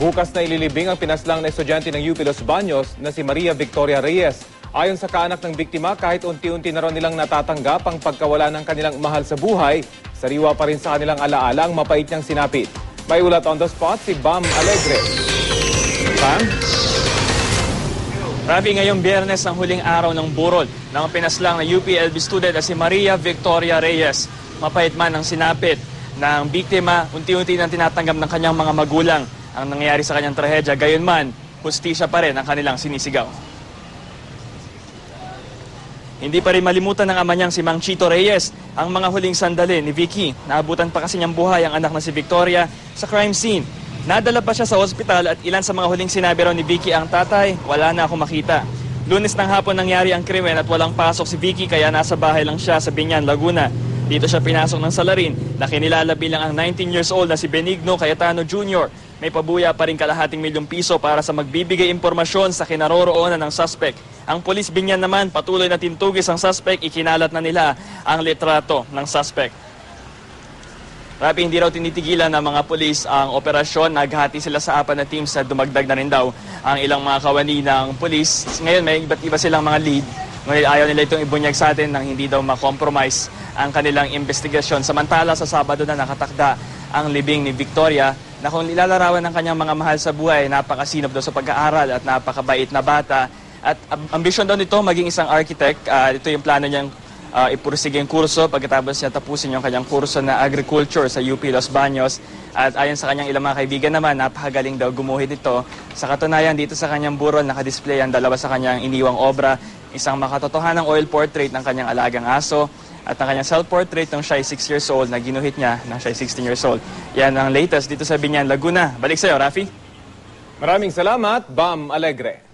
Bukas na ililibing ang pinaslang na estudyante ng UP Los Baños na si Maria Victoria Reyes. Ayon sa kaanak ng biktima, kahit unti-unti na raw nilang natatanggap ang pagkawala ng kanilang mahal sa buhay, sariwa pa rin sa kanilang alaala ang mapait niyang sinapit. May ulat on the spot si Bam Alegre. Bam? Rabi, ngayong Biyernes ang huling araw ng burol ng pinaslang na UPLB student na si Maria Victoria Reyes. Mapait man ang sinapit ng biktima, unti-unti nang tinatanggap ng kanyang mga magulang ang nangyayari sa kanyang trahedya. Gayunman, hustisya pa rin ang kanilang sinisigaw. Hindi pa rin malimutan ng ama niyang si Mang Chito Reyes ang mga huling sandali ni Vicky. Naabutan pa kasi niyang buhay ang anak na si Victoria sa crime scene. Nadala pa siya sa ospital at ilan sa mga huling sinabi raw ni Vicky ang tatay, wala na ako makita. Lunes ng hapon nangyari ang krimen at walang pasok si Vicky kaya nasa bahay lang siya sa Biñan, Laguna. Dito siya pinasok ng salarin na kinilala bilang ang 19 years old na si Benigno Cayetano Jr. May pabuya pa rin ₱250,000 para sa magbibigay impormasyon sa kinaroroonan ng suspect. Ang pulis Biñan naman patuloy na tintugis ang suspect, ikinalat na nila ang litrato ng suspect. Rabi, hindi raw tinitigilan ng mga pulis ang operasyon. Naghati sila sa 4 na teams at dumagdag na rin daw ang ilang mga kawani ng pulis. Ngayon may iba't iba silang mga lead. Ngayon ayaw nila itong ibunyag sa atin nang hindi daw makompromise ang kanilang investigasyon. Samantala sa Sabado na nakatakda ang libing ni Victoria na kung nilalarawan ng kanyang mga mahal sa buhay, napakasinop daw sa pag-aaral at napakabait na bata. At ambisyon daw nito maging isang architect. Ito yung plano niyang ipursige yung kurso pagkatapos niya tapusin yung kanyang kurso na agriculture sa UP Los Baños. At ayon sa kanyang ilang mga kaibigan naman, napakagaling daw gumuhit ito. Sa katunayan, dito sa kanyang burol, nakadisplay ang dalawa sa kanyang iniwang obra. Isang makatotohanang oil portrait ng kanyang alagang aso at ang kanyang self-portrait nung siya ay 6 years old na ginuhit niya nang siya ay 16 years old. Yan ang latest dito sa Biñan, Laguna. Balik sa'yo, Rafi. Maraming salamat, Bam Alegre.